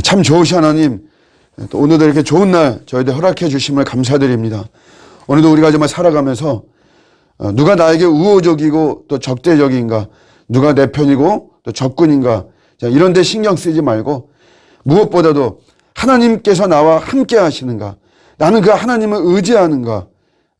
참 좋으신 하나님, 또 오늘도 이렇게 좋은 날 저희들 허락해 주심을 감사드립니다. 오늘도 우리가 정말 살아가면서 누가 나에게 우호적이고 또 적대적인가, 누가 내 편이고 또 적군인가, 이런 데 신경 쓰지 말고 무엇보다도 하나님께서 나와 함께 하시는가, 나는 그 하나님을 의지하는가,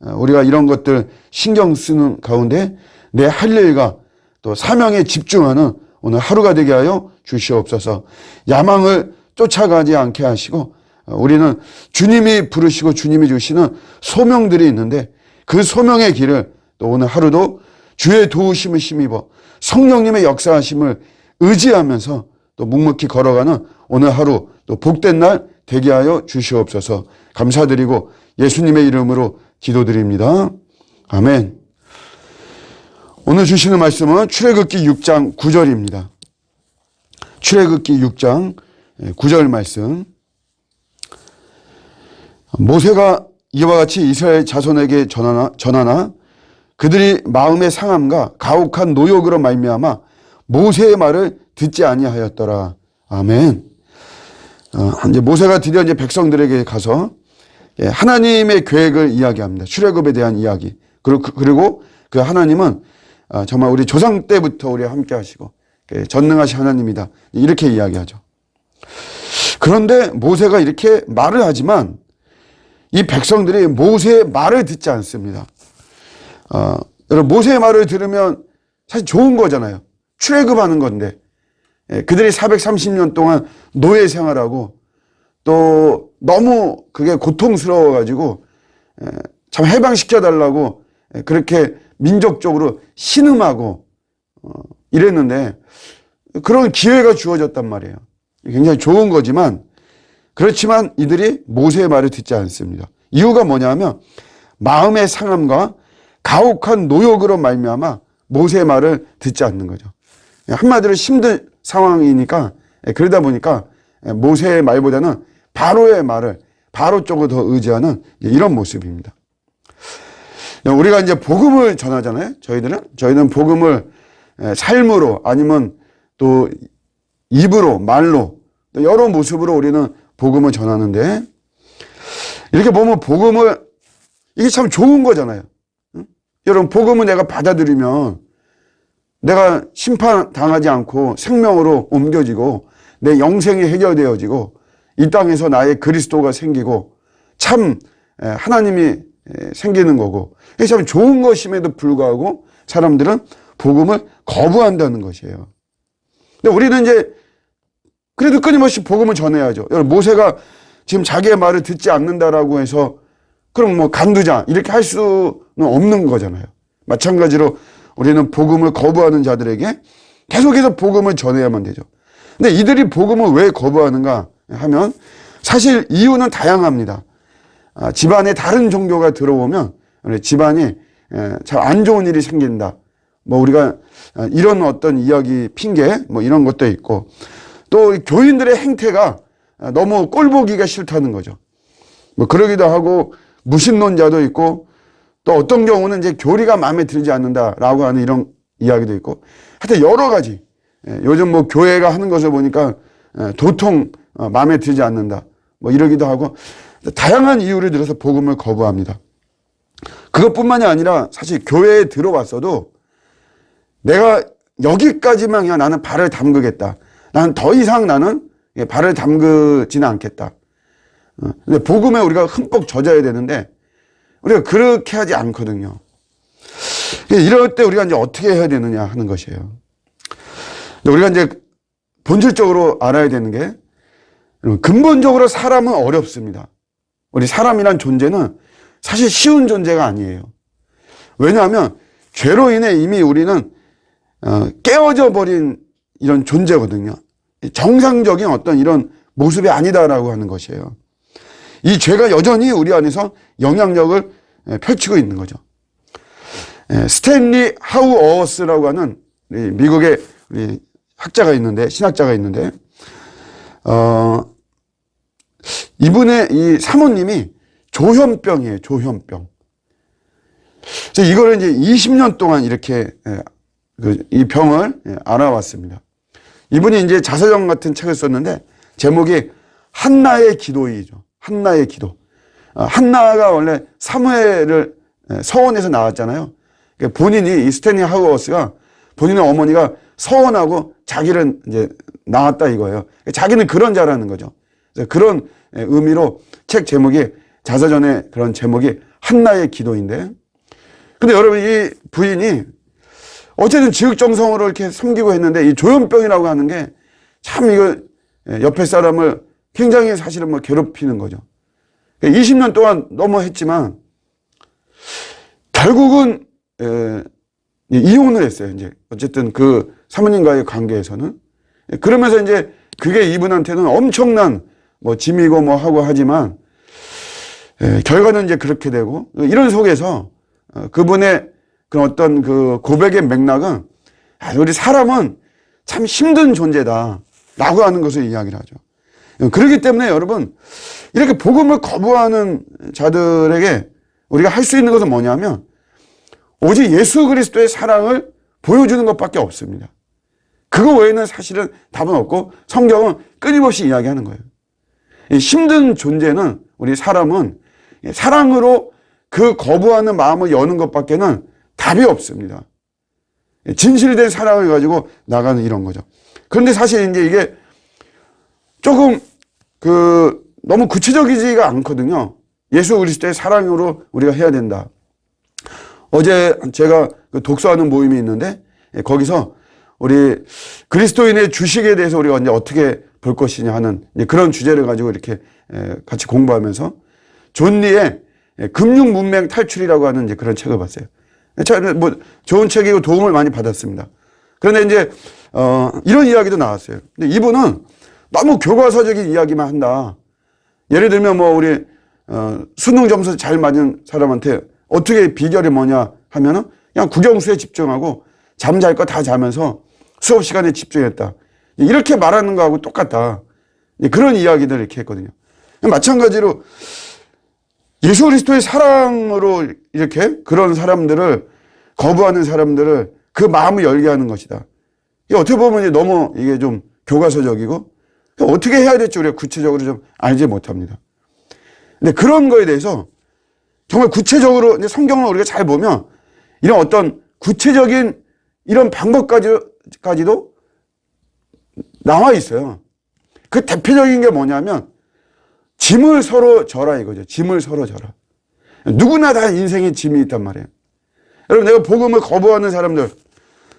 우리가 이런 것들 신경 쓰는 가운데 내 할 일과 또 사명에 집중하는 오늘 하루가 되게 하여 주시옵소서. 야망을 쫓아가지 않게 하시고, 우리는 주님이 부르시고 주님이 주시는 소명들이 있는데 그 소명의 길을 또 오늘 하루도 주의 도우심을 힘입어 성령님의 역사하심을 의지하면서 또 묵묵히 걸어가는 오늘 하루 또 복된 날 되게 하여 주시옵소서. 감사드리고 예수님의 이름으로 기도드립니다. 아멘. 오늘 주시는 말씀은 출애굽기 6장 9절입니다. 출애굽기 6장 9절 말씀. 모세가 이와 같이 이스라엘 자손에게 전하나 그들이 마음의 상함과 가혹한 노역으로 말미암아 모세의 말을 듣지 아니하였더라. 아멘. 이제 모세가 드디어 이제 백성들에게 가서 하나님의 계획을 이야기합니다. 출애굽에 대한 이야기. 그리고 그 하나님은 정말 우리 조상 때부터 우리와 함께 하시고 전능하신 하나님이다. 이렇게 이야기하죠. 그런데 모세가 이렇게 말을 하지만 이 백성들이 모세의 말을 듣지 않습니다. 여러분, 모세의 말을 들으면 사실 좋은 거잖아요. 출애굽하는 건데 그들이 430년 동안 노예 생활하고 또 너무 그게 고통스러워가지고 참 해방시켜달라고 그렇게 민족적으로 신음하고 이랬는데 그런 기회가 주어졌단 말이에요. 굉장히 좋은 거지만 그렇지만 이들이 모세의 말을 듣지 않습니다. 이유가 뭐냐면 마음의 상함과 가혹한 노역으로 말미암아 모세의 말을 듣지 않는 거죠. 한마디로 힘든 상황이니까 그러다 보니까 모세의 말보다는 바로의 말을 바로 쪽으로 더 의지하는 이런 모습입니다. 우리가 이제 복음을 전하잖아요. 저희는 복음을 삶으로 아니면 또 입으로 말로 여러 모습으로 우리는 복음을 전하는데 이렇게 보면 복음을 이게 참 좋은 거잖아요. 여러분, 복음을 내가 받아들이면 내가 심판당하지 않고 생명으로 옮겨지고 내 영생이 해결되어지고 이 땅에서 나의 그리스도가 생기고 참 하나님이 생기는 거고 이게 참 좋은 것임에도 불구하고 사람들은 복음을 거부한다는 것이에요. 근데 우리는 이제 그래도 끊임없이 복음을 전해야죠. 여러분, 모세가 지금 자기의 말을 듣지 않는다라고 해서 그럼 뭐 간두자 이렇게 할 수는 없는 거잖아요. 마찬가지로 우리는 복음을 거부하는 자들에게 계속해서 복음을 전해야만 되죠. 근데 이들이 복음을 왜 거부하는가 하면 사실 이유는 다양합니다. 집안에 다른 종교가 들어오면 집안이 참 안 좋은 일이 생긴다. 뭐 우리가 이런 어떤 이야기 핑계 뭐 이런 것도 있고 또 교인들의 행태가 너무 꼴보기가 싫다는 거죠. 뭐 그러기도 하고 무신론자도 있고 또 어떤 경우는 이제 교리가 마음에 들지 않는다라고 하는 이런 이야기도 있고 하여튼 여러 가지 요즘 뭐 교회가 하는 것을 보니까 도통 마음에 들지 않는다 뭐 이러기도 하고 다양한 이유를 들어서 복음을 거부합니다. 그것뿐만이 아니라 사실 교회에 들어왔어도 내가 여기까지만 그냥 나는 발을 담그겠다. 나는 더 이상 나는 발을 담그지는 않겠다. 근데 복음에 우리가 흠뻑 젖어야 되는데 우리가 그렇게 하지 않거든요. 이럴 때 우리가 이제 어떻게 해야 되느냐 하는 것이에요. 우리가 이제 본질적으로 알아야 되는 게 근본적으로 사람은 어렵습니다. 우리 사람이란 존재는 사실 쉬운 존재가 아니에요. 왜냐하면 죄로 인해 이미 우리는 깨어져 버린 이런 존재거든요. 정상적인 어떤 이런 모습이 아니다라고 하는 것이에요. 이 죄가 여전히 우리 안에서 영향력을 펼치고 있는 거죠. 스탠리 하우어스라고 하는 미국의 우리 학자가 있는데, 신학자가 있는데, 이분의 이 사모님이 조현병이에요, 조현병. 이거를 이제 20년 동안 이렇게 이 병을 알아왔습니다. 이분이 이제 자서전 같은 책을 썼는데 제목이 한나의 기도이죠. 한나의 기도. 한나가 원래 사무엘을 서원에서 나왔잖아요. 본인이 이 스탠리 하우어스가 본인의 어머니가 서원하고 자기를 이제 낳았다 이거예요. 자기는 그런 자라는 거죠. 그런 의미로 책 제목이 자서전의 그런 제목이 한나의 기도인데, 근데 여러분 이 부인이 어쨌든 지극정성으로 이렇게 섬기고 했는데 이 조현병이라고 하는 게 참 이거 옆에 사람을 굉장히 사실은 뭐 괴롭히는 거죠. 20년 동안 너무 했지만 결국은 이혼을 했어요. 이제 어쨌든 그 사모님과의 관계에서는. 그러면서 이제 그게 이분한테는 엄청난 뭐 짐이고 뭐 하고 하지만 결과는 이제 그렇게 되고, 이런 속에서 그분의 그 어떤 그 고백의 맥락은 우리 사람은 참 힘든 존재다 라고 하는 것을 이야기를 하죠. 그렇기 때문에 여러분 이렇게 복음을 거부하는 자들에게 우리가 할 수 있는 것은 뭐냐면 오직 예수 그리스도의 사랑을 보여주는 것밖에 없습니다. 그거 외에는 사실은 답은 없고 성경은 끊임없이 이야기하는 거예요. 힘든 존재는 우리 사람은 사랑으로 그 거부하는 마음을 여는 것밖에는 답이 없습니다. 진실된 사랑을 가지고 나가는 이런 거죠. 그런데 사실 이제 이게 조금 너무 구체적이지가 않거든요. 예수 그리스도의 사랑으로 우리가 해야 된다. 어제 제가 독서하는 모임이 있는데 거기서 우리 그리스도인의 주식에 대해서 우리가 이제 어떻게 볼 것이냐 하는 그런 주제를 가지고 이렇게 같이 공부하면서 존 리의 금융 문맹 탈출이라고 하는 이제 그런 책을 봤어요. 뭐 좋은 책이고 도움을 많이 받았습니다. 그런데 이제 이런 이야기도 나왔어요. 근데 이분은 너무 교과서적인 이야기만 한다. 예를 들면 뭐 우리 수능 점수 잘 맞은 사람한테 어떻게 비결이 뭐냐 하면은 그냥 국영수에 집중하고 잠잘 거 다 자면서 수업 시간에 집중했다. 이렇게 말하는 거하고 똑같다. 그런 이야기들을 이렇게 했거든요. 마찬가지로 예수 그리스도의 사랑으로 이렇게 그런 사람들을 거부하는 사람들을 그 마음을 열게 하는 것이다. 이게 어떻게 보면 이제 너무 이게 좀 교과서적이고 어떻게 해야 될지 우리가 구체적으로 좀 알지 못합니다. 근데 그런 거에 대해서 정말 구체적으로 이제 성경을 우리가 잘 보면 이런 어떤 구체적인 이런 방법까지도 나와 있어요. 그 대표적인 게 뭐냐면 짐을 서로 져라 이거죠. 짐을 서로 져라. 누구나 다 인생에 짐이 있단 말이에요. 여러분 내가 복음을 거부하는 사람들,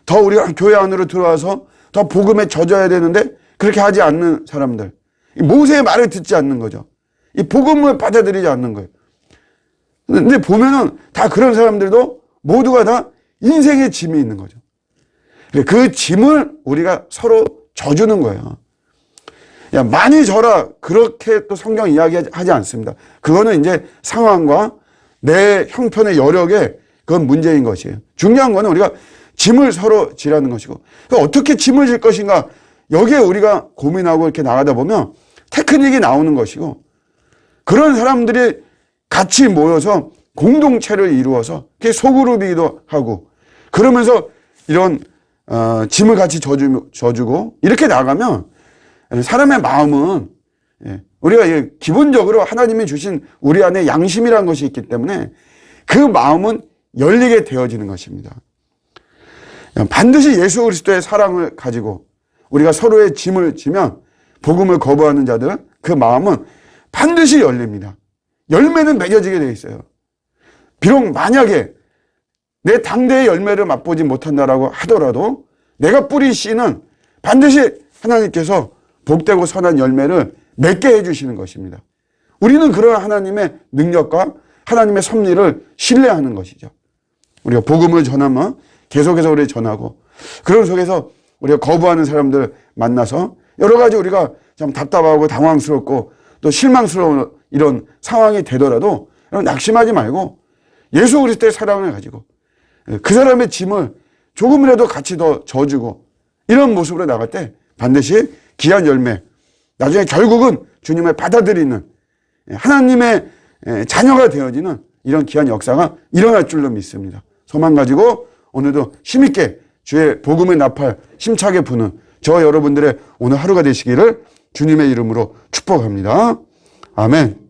더 우리가 교회 안으로 들어와서 더 복음에 젖어야 되는데 그렇게 하지 않는 사람들, 모세의 말을 듣지 않는 거죠. 이 복음을 받아들이지 않는 거예요. 근데 보면은 다 그런 사람들도 모두가 다 인생의 짐이 있는 거죠. 그 짐을 우리가 서로 져주는 거예요. 야, 많이 져라. 그렇게 또 성경 이야기하지 않습니다. 그거는 이제 상황과 내 형편의 여력에 그건 문제인 것이에요. 중요한 거는 우리가 짐을 서로 지라는 것이고, 어떻게 짐을 질 것인가, 여기에 우리가 고민하고 이렇게 나가다 보면 테크닉이 나오는 것이고, 그런 사람들이 같이 모여서 공동체를 이루어서 그게 소그룹이기도 하고, 그러면서 이런 짐을 같이 져주고 이렇게 나가면 사람의 마음은, 우리가 기본적으로 하나님이 주신 우리 안에 양심이라는 것이 있기 때문에 그 마음은 열리게 되어지는 것입니다. 반드시 예수 그리스도의 사랑을 가지고 우리가 서로의 짐을 지면 복음을 거부하는 자들은 그 마음은 반드시 열립니다. 열매는 맺어지게 되어 있어요. 비록 만약에 내 당대의 열매를 맛보지 못한다라고 하더라도 내가 뿌린 씨는 반드시 하나님께서 복되고 선한 열매를 맺게 해주시는 것입니다. 우리는 그런 하나님의 능력과 하나님의 섭리를 신뢰하는 것이죠. 우리가 복음을 전하면 계속해서 우리 전하고, 그런 속에서 우리가 거부하는 사람들 만나서 여러 가지 우리가 좀 답답하고 당황스럽고 또 실망스러운 이런 상황이 되더라도 낙심하지 말고 예수 그리스도의 사랑을 가지고 그 사람의 짐을 조금이라도 같이 더 져주고 이런 모습으로 나갈 때 반드시 귀한 열매, 나중에 결국은 주님을 받아들이는 하나님의 자녀가 되어지는 이런 귀한 역사가 일어날 줄로 믿습니다. 소망 가지고 오늘도 힘있게 주의 복음의 나팔 힘차게 부는 저 여러분들의 오늘 하루가 되시기를 주님의 이름으로 축복합니다. 아멘.